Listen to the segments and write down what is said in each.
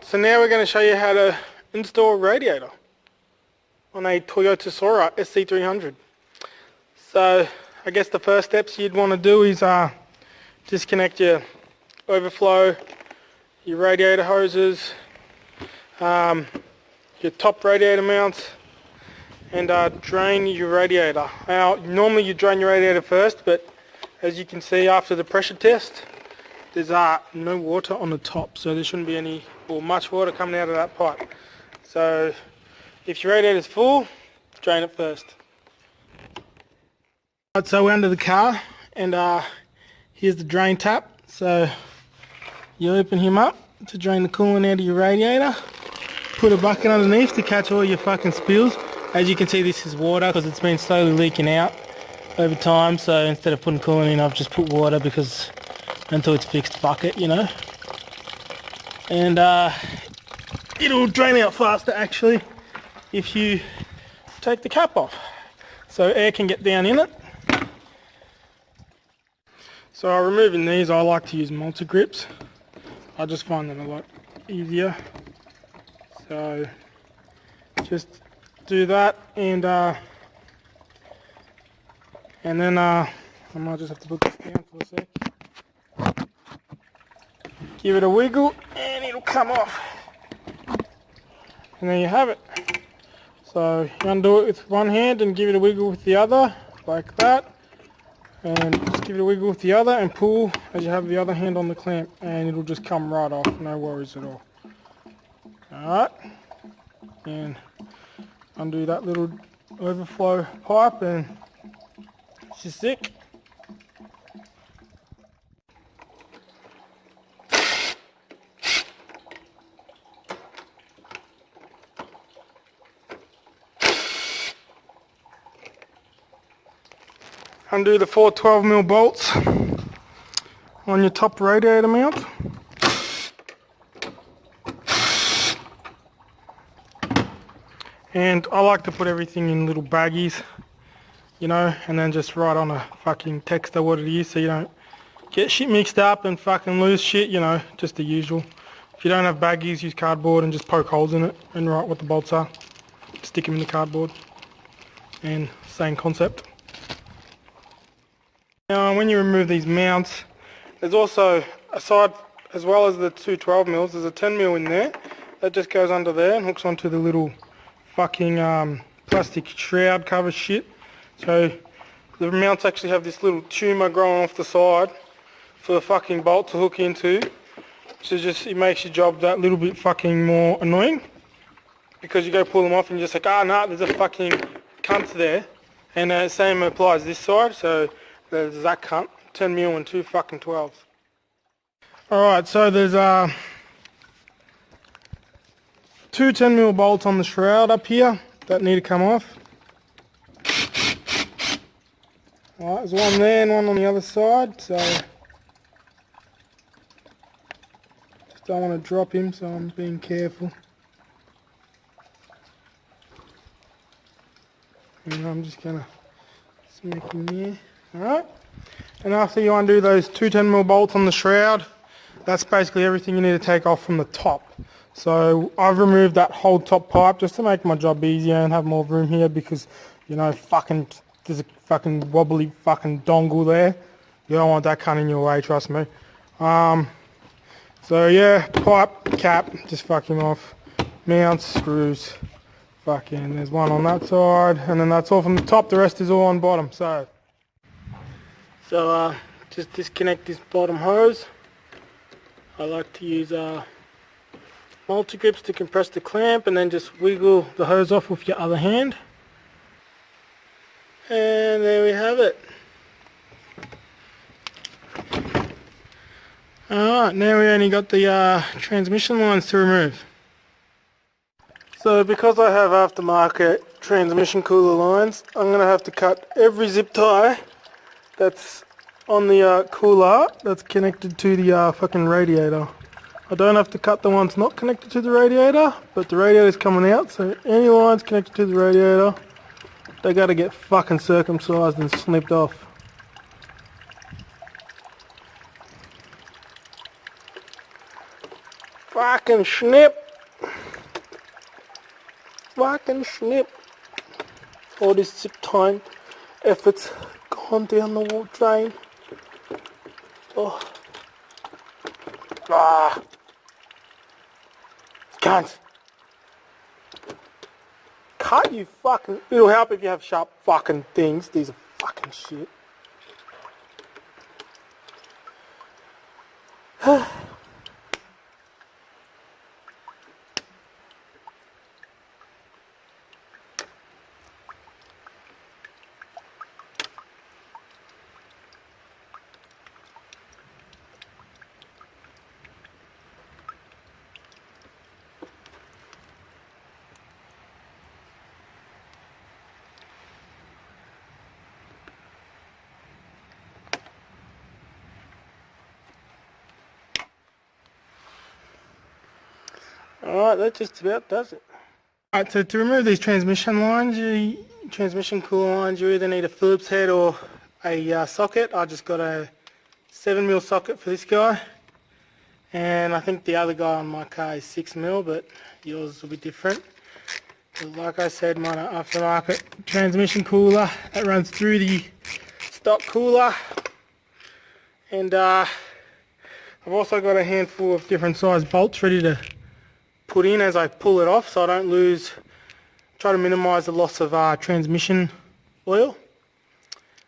Alright, so now we're going to show you how to install a radiator on a Toyota Soarer SC300. So I guess the first steps you'd want to do is disconnect your overflow, your radiator hoses, your top radiator mounts, and drain your radiator. Now normally you drain your radiator first, but as you can see after the pressure test, there's no water on the top, so there shouldn't be any or much water coming out of that pipe. So if your radiator is full, drain it first. Right, so we're under the car, and here's the drain tap. So you open him up to drain the coolant out of your radiator. Put a bucket underneath to catch all your fucking spills. As you can see, this is water because it's been slowly leaking out over time. So instead of putting coolant in, I've just put water because until it's fixed, fuck it, you know. And it'll drain out faster actually if you take the cap off, so air can get down in it. So removing these, I like to use multi-grips. I just find them a lot easier. So just do that, and then I might just have to put this down for a sec. Give it a wiggle and it'll come off. And there you have it. So you undo it with one hand and give it a wiggle with the other, like that. And just give it a wiggle with the other and pull as you have the other hand on the clamp, and it'll just come right off, no worries at all. Alright. And undo that little overflow pipe, and it's just sick. Undo the 4 12mm bolts on your top radiator mount. And I like to put everything in little baggies, you know, and then just write on a fucking text what it is so you don't get shit mixed up and fucking lose shit, you know, just the usual. If you don't have baggies, use cardboard and just poke holes in it and write what the bolts are. Stick them in the cardboard. And same concept. Now when you remove these mounts, there's also, aside as well as the 2 12mm, there's a 10mm in there that just goes under there and hooks onto the little fucking plastic shroud cover shit. So the mounts actually have this little tumour growing off the side for the fucking bolt to hook into. So just, it makes your job that little bit fucking more annoying, because you go pull them off and you're just like, ah, nah, there's a fucking cunt there. And same applies this side, so there's that cunt, 10mm and 2 fucking 12s. Alright, so there's 2 10mm bolts on the shroud up here that need to come off. Alright, there's one there and one on the other side, so just don't want to drop him, so I'm being careful. And I'm just going to smack him there. Alright, and after you undo those 2 10mm bolts on the shroud, that's basically everything you need to take off from the top. So I've removed that whole top pipe just to make my job easier and have more room here, because, you know, fucking there's a fucking wobbly fucking dongle there. You don't want that cunt in your way, trust me. So yeah, pipe, cap, just fuck him off. Mounts, screws, fucking, there's one on that side, and then that's all from the top, the rest is all on bottom. So just disconnect this bottom hose. I like to use multi-grips to compress the clamp, and then just wiggle the hose off with your other hand. And there we have it. Alright, now we only got the transmission lines to remove. So because I have aftermarket transmission cooler lines, I'm going to have to cut every zip tie that's on the cooler that's connected to the fucking radiator. I don't have to cut the ones not connected to the radiator, but the radiator's coming out, so any lines connected to the radiator, they gotta get fucking circumcised and snipped off. Fucking snip. Fucking snip. All this zip tying effort's gone down the wall drain. Oh. Ah. Cunt. Cut, you fucking... It'll help if you have sharp fucking things. These are fucking shit. Alright, that just about does it. Alright, so to remove these transmission lines, transmission cooler lines, you either need a Phillips head or a socket. I just got a 7mm socket for this guy. And I think the other guy on my car is 6mm, but yours will be different. Like I said, mine are aftermarket transmission cooler that runs through the stock cooler. And I've also got a handful of different size bolts ready to put in as I pull it off, so I don't lose, try to minimize the loss of transmission oil.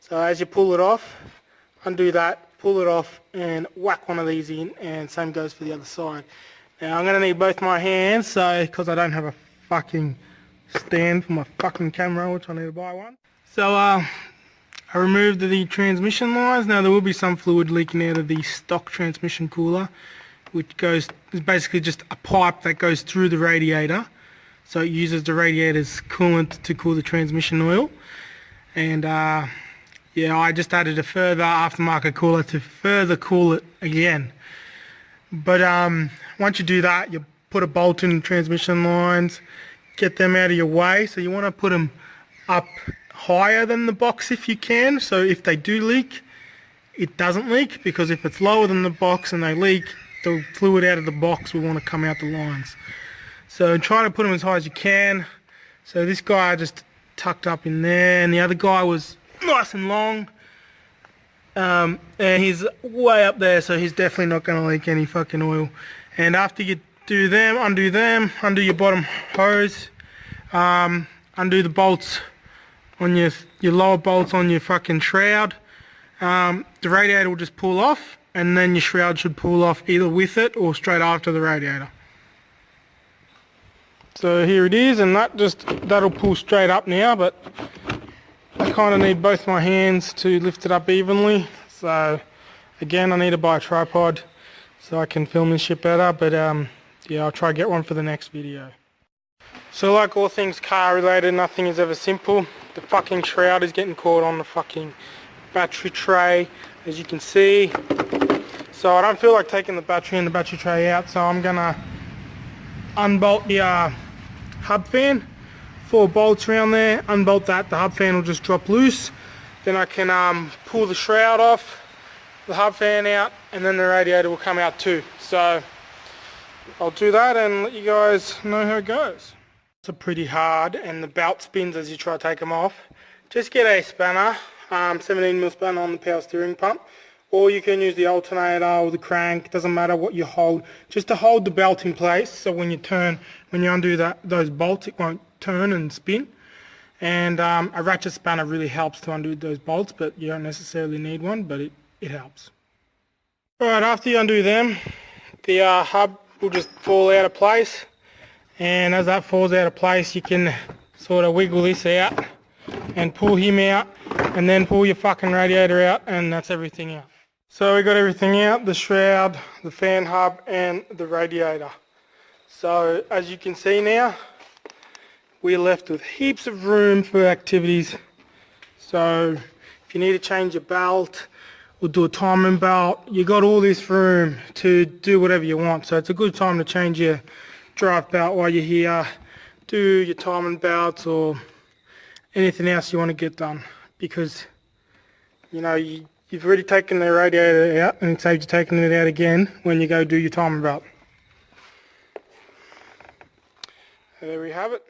So as you pull it off, undo that, pull it off and whack one of these in, and same goes for the other side. Now I'm going to need both my hands, so because I don't have a fucking stand for my fucking camera, which I need to buy one. So I removed the transmission lines. Now there will be some fluid leaking out of the stock transmission cooler, which is basically just a pipe that goes through the radiator. So it uses the radiator's coolant to cool the transmission oil. And yeah, I just added a further aftermarket cooler to further cool it again. But once you do that, you put a bolt in the transmission lines, get them out of your way. So you want to put them up higher than the box if you can. So if they do leak, it doesn't leak, because if it's lower than the box and they leak, the fluid out of the box will want to come out the lines. So try to put them as high as you can. So this guy I just tucked up in there, and the other guy was nice and long, and he's way up there, so he's definitely not going to leak any fucking oil. And after you do them, undo your bottom hose, undo the bolts on your lower bolts on your fucking shroud. The radiator will just pull off, and then your shroud should pull off either with it or straight after the radiator. So here it is, and that'll pull straight up now, but I kind of need both my hands to lift it up evenly. So again, I need to buy a tripod so I can film this shit better, but yeah, I'll try to get one for the next video. So like all things car related, nothing is ever simple. The fucking shroud is getting caught on the fucking battery tray, as you can see. So I don't feel like taking the battery and the battery tray out, so I'm gonna unbolt the hub fan. 4 bolts around there, unbolt that, the hub fan will just drop loose. Then I can pull the shroud off, the hub fan out, and then the radiator will come out too. So I'll do that and let you guys know how it goes. It's pretty hard, and the belt spins as you try to take them off. Just get a spanner, 17mm spanner on the power steering pump, or you can use the alternator or the crank, doesn't matter what you hold, just to hold the belt in place, so when you undo those bolts, it won't turn and spin. And a ratchet spanner really helps to undo those bolts, but you don't necessarily need one, but it helps. Alright, after you undo them, the hub will just fall out of place, and as that falls out of place, you can sort of wiggle this out and pull him out, and then pull your fucking radiator out, and that's everything out. So we got everything out, the shroud, the fan hub, and the radiator. So as you can see now, we're left with heaps of room for activities. So if you need to change your belt or do a timing belt, you got all this room to do whatever you want. So it's a good time to change your drive belt while you're here, do your timing belts or anything else you want to get done, because you know you've already taken the radiator out, and it saves you taking it out again when you go do your timing belt. there we have it.